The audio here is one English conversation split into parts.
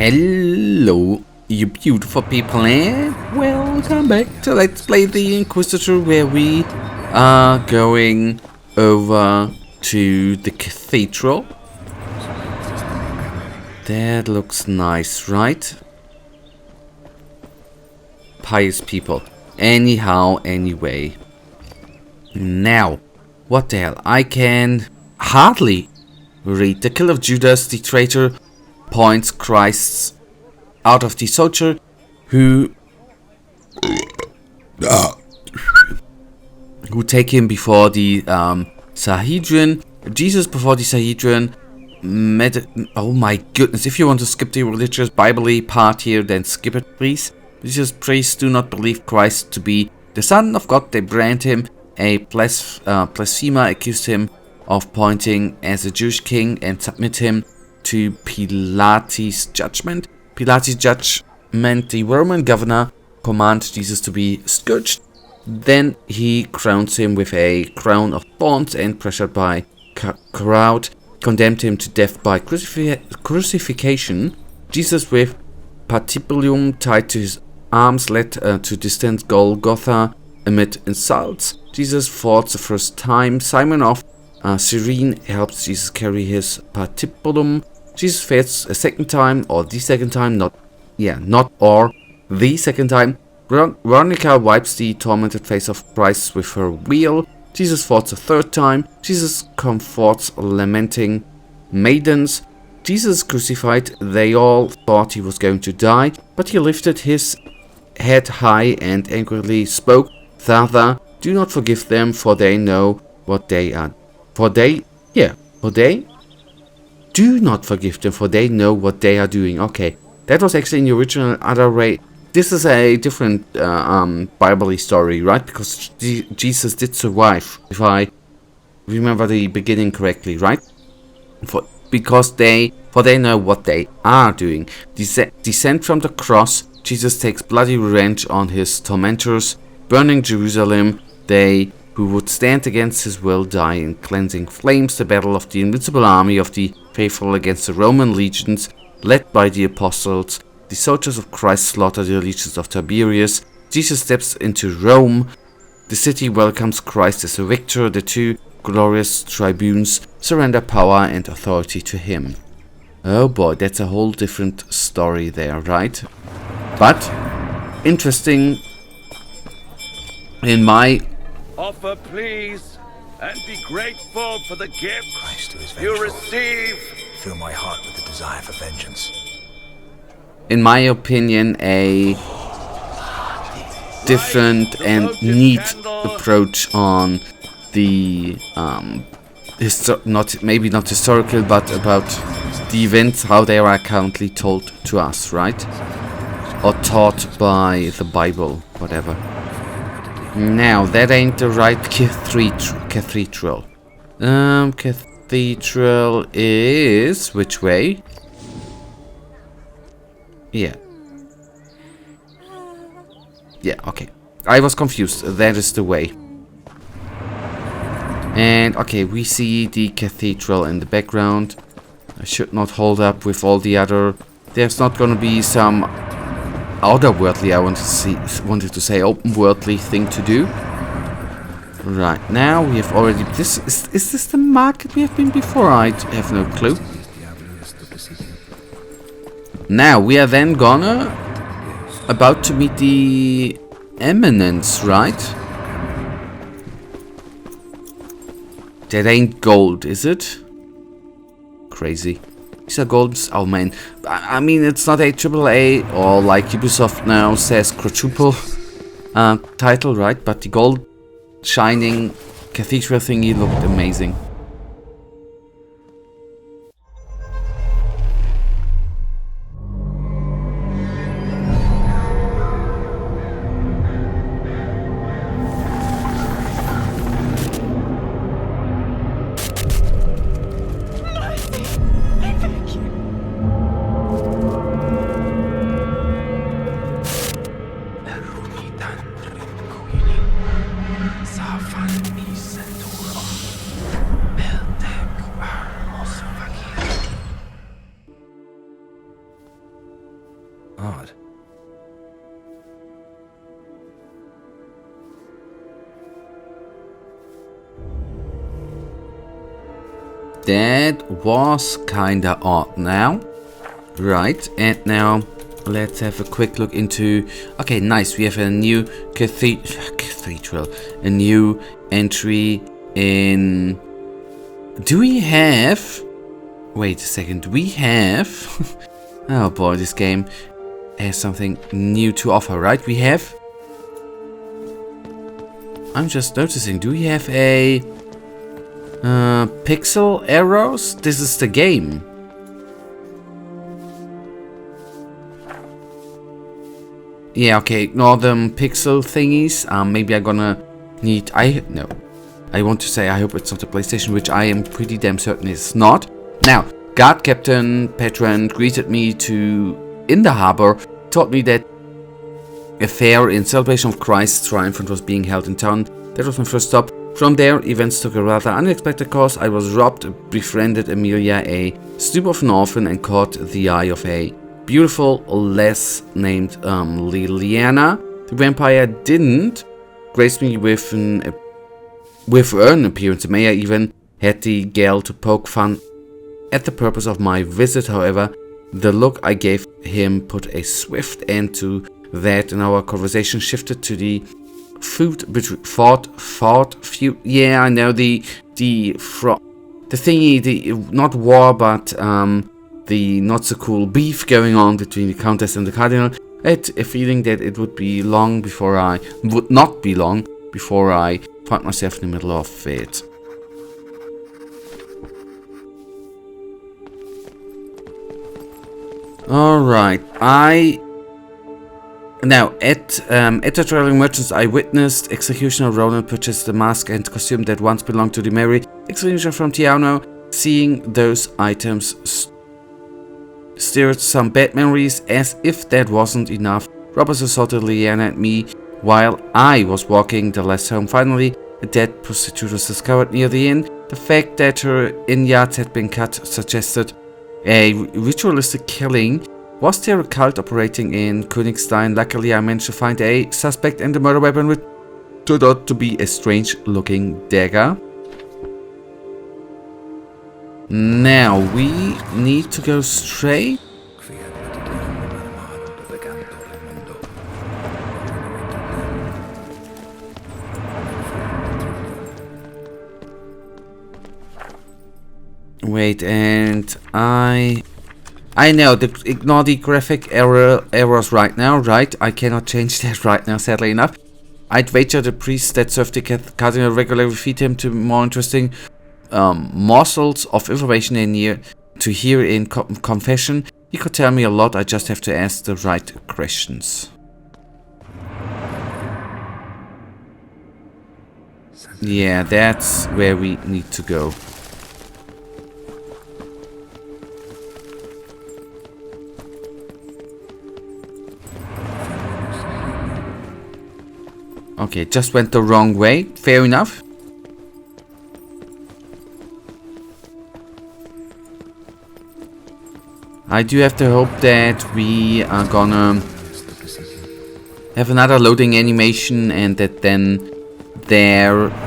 Hello, you beautiful people, and welcome back to Let's Play the Inquisitor, where we are going over to the cathedral. That looks nice, right? Pious people. Anyhow, anyway. Now, what the hell? I can hardly read. The kill of Judas, the traitor, points Christ out of the soldier who take him before the Sanhedrin. Jesus before the Sanhedrin. Oh my goodness, if you want to skip the religious Bible-y part here, then skip it, please. Jesus priests do not believe Christ to be the Son of God. They brand him a blasphemer, accused him of pointing as a Jewish king, and submit him to Pilates' judgment. Pilates' judgment, the Roman governor commands Jesus to be scourged. Then he crowns him with a crown of thorns, and pressured by crowd, condemned him to death by crucifixion. Jesus, with patibulum tied to his arms, led to distant Golgotha amid insults. Jesus falls the first time. Simon of Cyrene helps Jesus carry his patibulum. Jesus fails a second time, or the second time, the second time. Veronica wipes the tormented face of Christ with her wheel. Jesus falls a third time. Jesus comforts lamenting maidens. Jesus crucified. They all thought he was going to die, but he lifted his head high and angrily spoke, "Father, do not forgive them, for they know what they are." Do not forgive them, for they know what they are doing. Okay, that was actually in the original other way. This is a different Bible story, right? Because Jesus did survive, if I remember the beginning correctly, right? For they know what they are doing. Descent from the cross, Jesus takes bloody revenge on his tormentors, burning Jerusalem. They who would stand against his will die in cleansing flames. The battle of the invincible army of the faithful against the Roman legions, led by the apostles. The soldiers of Christ slaughter the legions of Tiberius. Jesus steps into Rome. The city welcomes Christ as a victor. The two glorious tribunes surrender power and authority to him. Oh boy, that's a whole different story there, right? But interesting in my offer, please, and be grateful for the gift Christ, who is vengeful, you receive. Fill my heart with the desire for vengeance. In my opinion, a different and neat approach on the maybe not historical, but about the events, how they are currently told to us, right? Or taught by the Bible, whatever. Now, that ain't the right cathedral. Cathedral is which way? Yeah, okay. I was confused. That is the way. And, okay, we see the cathedral in the background. I should not hold up with all the other... There's not gonna be some outer-worldly, I wanted to say open-worldly thing to do. Right, now we have already... Is this the market we have been before? I have no clue. Now, we are then about to meet the eminence, right? That ain't gold, is it? Crazy. These are golds. Oh man. I mean, it's not a AAA, or like Ubisoft now says, quadruple title, right? But the gold shining cathedral thingy looked amazing. Odd. That was kinda odd now. Right, and now let's have a quick look into... Okay, nice, we have a new cathedral. A new entry in... Do we have... Wait a second, do we have... Oh boy, this game has something new to offer, right? We have... I'm just noticing, do we have a... pixel arrows? This is the game. Yeah, okay, ignore them pixel thingies. Maybe I'm gonna need... I want to say I hope it's not a PlayStation, which I am pretty damn certain it's not. Now, guard captain Patron greeted me in the harbor, told me that a fair in celebration of Christ's triumphant was being held in town. That was my first stop. From there, events took a rather unexpected course. I was robbed, befriended Amelia, a stoop of an orphan, and caught the eye of a beautiful lass named Liliana. The vampire didn't grace me with an appearance. The mayor even had the gal to poke fun at the purpose of my visit. However, the look I gave him put a swift end to that, and our conversation shifted to the feud between feud. Yeah, I know the thingy, the not war, but the not so cool beef going on between the Countess and the Cardinal. I had a feeling that it would not be long before I found myself in the middle of it. Alright, Now, at the traveling merchants, I witnessed Executioner Ronan purchase the mask and costume that once belonged to the Mary Executioner from Tiano. Seeing those items stirred some bad memories. As if that wasn't enough, robbers assaulted Liana and me while I was walking the last home. Finally, a dead prostitute was discovered near the inn. The fact that her inyads had been cut suggested a ritualistic killing. Was there a cult operating in Koenigstein? Luckily, I managed to find a suspect, and the murder weapon which turned out to be a strange-looking dagger. Now, we need to go straight. Wait, and I know, ignore the graphic errors right now, right? I cannot change that right now, sadly enough. I'd wager the priest that served the Cardinal regularly feed him to more interesting morsels of information to hear in confession. He could tell me a lot, I just have to ask the right questions. Yeah, that's where we need to go. Okay, just went the wrong way. Fair enough. I do have to hope that we are gonna have another loading animation, and that then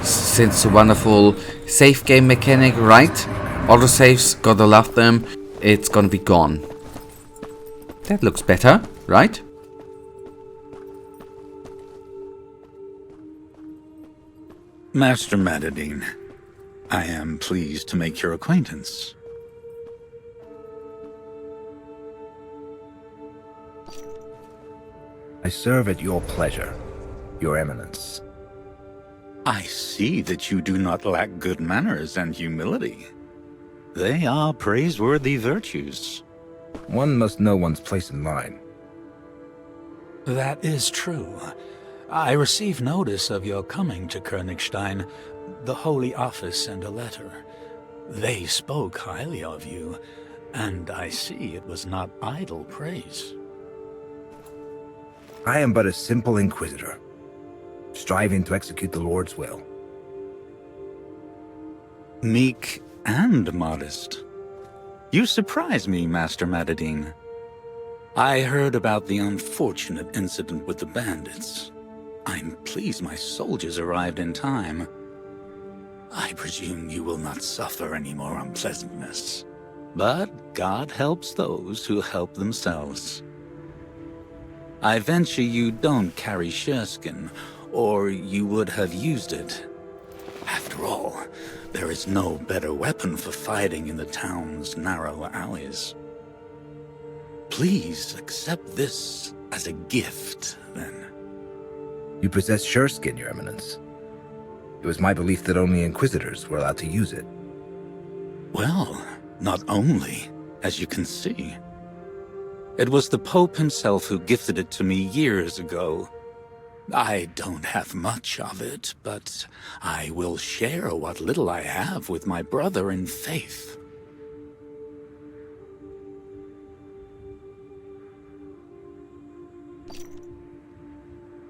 since a wonderful save game mechanic, right? Autosaves, gotta love them. It's gonna be gone. That looks better, right? Master Madderdin, I am pleased to make your acquaintance. I serve at your pleasure, Your Eminence. I see that you do not lack good manners and humility. They are praiseworthy virtues. One must know one's place in line. That is true. I received notice of your coming to Koenigstein. The Holy Office sent a letter. They spoke highly of you, and I see it was not idle praise. I am but a simple Inquisitor, striving to execute the Lord's will. Meek and modest. You surprise me, Master Madderdin. I heard about the unfortunate incident with the bandits. I'm pleased my soldiers arrived in time. I presume you will not suffer any more unpleasantness. But God helps those who help themselves. I venture you don't carry shearskin, or you would have used it. After all, there is no better weapon for fighting in the town's narrow alleys. Please accept this as a gift, then. You possess shearskin, Your Eminence. It was my belief that only Inquisitors were allowed to use it. Well, not only, as you can see. It was the Pope himself who gifted it to me years ago. I don't have much of it, but I will share what little I have with my brother in faith.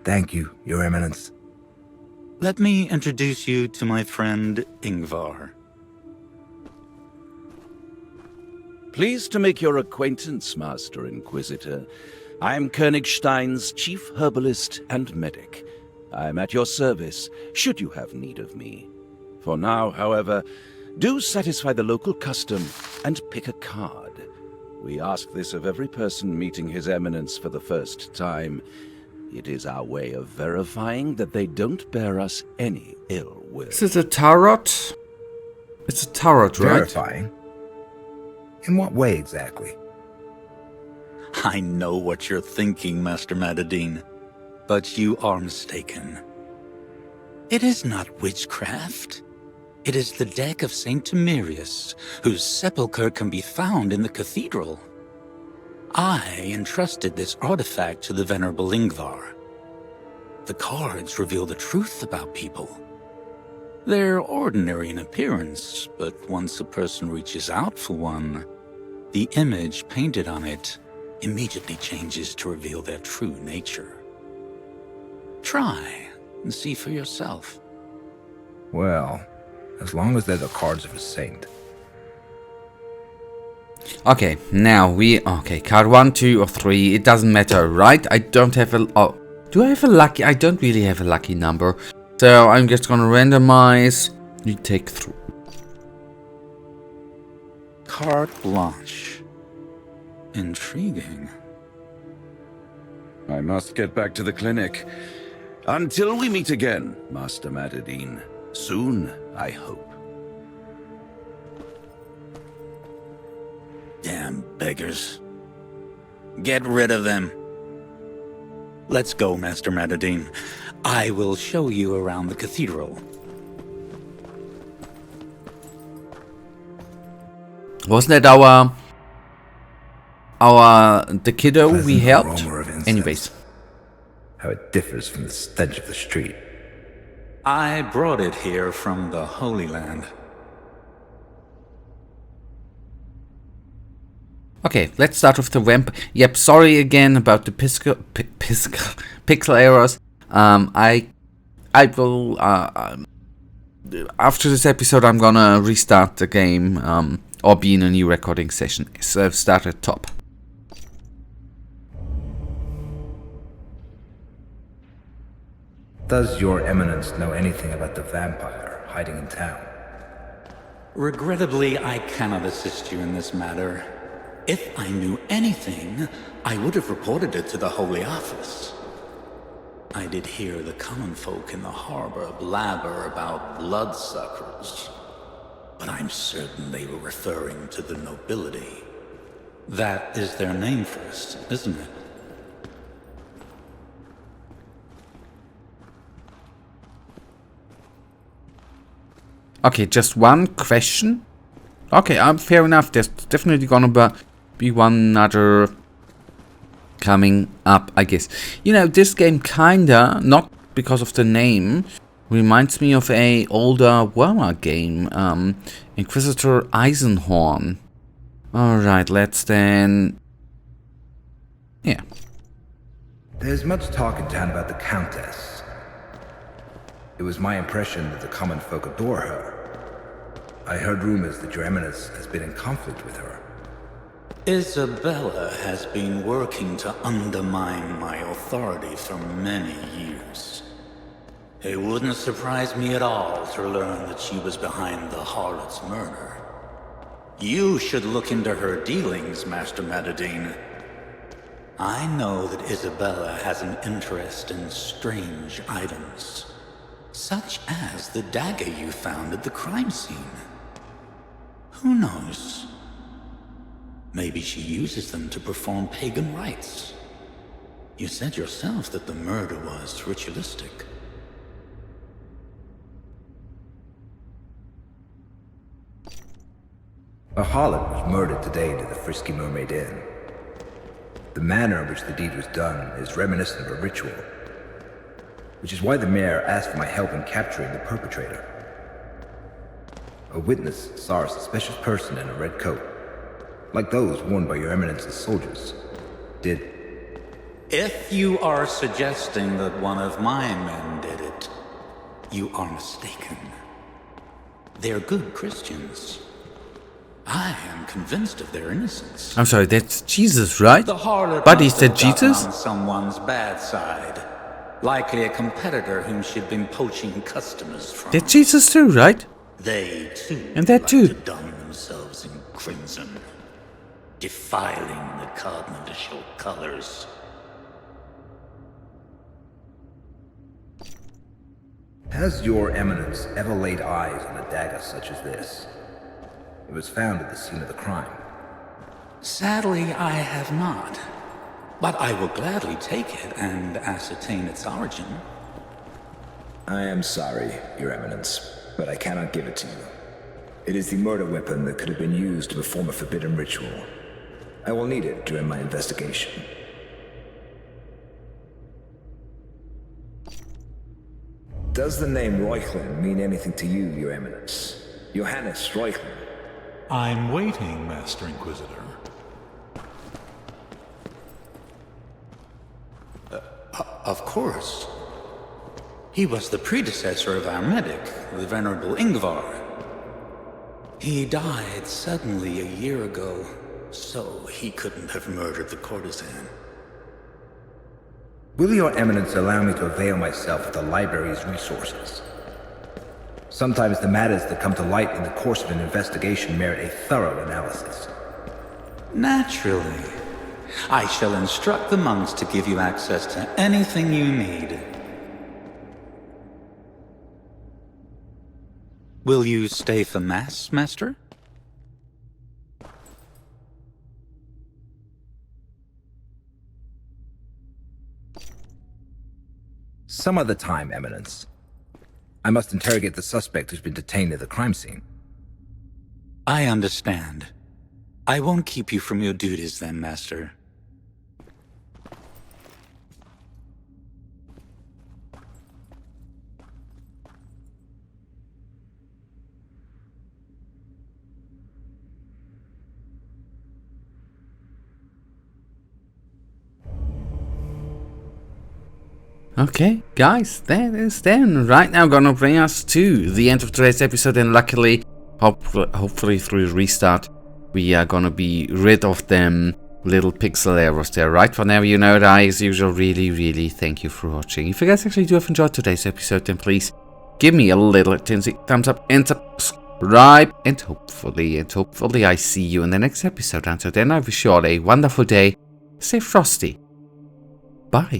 Thank you, Your Eminence. Let me introduce you to my friend Ingvar. Pleased to make your acquaintance, Master Inquisitor. I am Koenigstein's chief herbalist and medic. I am at your service, should you have need of me. For now, however, do satisfy the local custom and pick a card. We ask this of every person meeting His Eminence for the first time. It is our way of verifying that they don't bear us any ill will. Is it a tarot? It's a tarot, right? Verifying? In what way exactly? I know what you're thinking, Master Madderdin, but you are mistaken. It is not witchcraft. It is the deck of Saint Timerius, whose sepulchre can be found in the cathedral. I entrusted this artifact to the Venerable Ingvar. The cards reveal the truth about people. They're ordinary in appearance, but once a person reaches out for one, the image painted on it immediately changes to reveal their true nature. Try and see for yourself. Well, as long as they're the cards of a saint. Okay, now okay, card 1, 2, or 3, it doesn't matter, right? I don't have a, oh, do I have a lucky, I don't really have a lucky number. So I'm just gonna randomize, you take 3. Carte blanche. Intriguing. I must get back to the clinic. Until we meet again, Master Madderdin. Soon, I hope. Damn beggars. Get rid of them. Let's go, Master Madderdin. I will show you around the cathedral. Wasn't that the kiddo we Pleasant helped? aroma of incense. Anyways. How it differs from the stench of the street. I brought it here from the Holy Land. Okay, let's start with the vamp. Yep, sorry again about the pixel errors. I will after this episode I'm gonna restart the game or be in a new recording session. So I've started top. Does Your Eminence know anything about the vampire hiding in town? Regrettably, I cannot assist you in this matter. If I knew anything, I would have reported it to the Holy Office. I did hear the common folk in the harbor blabber about bloodsuckers, but I'm certain they were referring to the nobility. That is their name first, isn't it? Okay, just one question. Okay, fair enough. There's definitely gonna be one other coming up, I guess. You know, this game kinda, not because of the name, reminds me of a older Warhammer game, Inquisitor Eisenhorn. Alright, let's then... yeah. There's much talk in town about the Countess. It was my impression that the common folk adore her. I heard rumors that Your Eminence has been in conflict with her. Isabella has been working to undermine my authority for many years. It wouldn't surprise me at all to learn that she was behind the harlot's murder. You should look into her dealings, Master Madderdin. I know that Isabella has an interest in strange items, such as the dagger you found at the crime scene. Who knows? Maybe she uses them to perform pagan rites. You said yourself that the murder was ritualistic. A harlot was murdered today near the Frisky Mermaid Inn. The manner in which the deed was done is reminiscent of a ritual, which is why the mayor asked for my help in capturing the perpetrator. A witness saw a suspicious person in a red coat, like those worn by your eminence's soldiers. If you are suggesting that one of my men did it, you are mistaken. They're good Christians. I am convinced of their innocence. I'm sorry, that's Jesus, right? The harlot But he must said have gotten Jesus? on someone's bad side. Likely a competitor whom she'd been poaching customers from. That's Jesus too, right? They too And that like too. to don themselves in crimson, defiling the cardinal colors. Has your eminence ever laid eyes on a dagger such as this? It was found at the scene of the crime. Sadly, I have not. But I will gladly take it and ascertain its origin. I am sorry, Your Eminence, but I cannot give it to you. It is the murder weapon that could have been used to perform a forbidden ritual. I will need it during my investigation. Does the name Reuchlin mean anything to you, Your Eminence? Johannes Reuchlin. I'm waiting, Master Inquisitor. Of course. He was the predecessor of our medic, the Venerable Ingvar. He died suddenly a year ago, so he couldn't have murdered the courtesan. Will your eminence allow me to avail myself of the library's resources? Sometimes the matters that come to light in the course of an investigation merit a thorough analysis. Naturally. I shall instruct the monks to give you access to anything you need. Will you stay for Mass, Master? Some other time, Eminence. I must interrogate the suspect who's been detained at the crime scene. I understand. I won't keep you from your duties then, Master. Okay, guys, that is then right now gonna bring us to the end of today's episode, and luckily, hopefully through restart, we are gonna be rid of them little pixel errors there, right? For now, you know that I, as usual, really thank you for watching. If you guys actually do have enjoyed today's episode, then please give me a little thumbs up and subscribe, and hopefully I see you in the next episode. Until then, I wish you all a wonderful day. Stay frosty. Bye.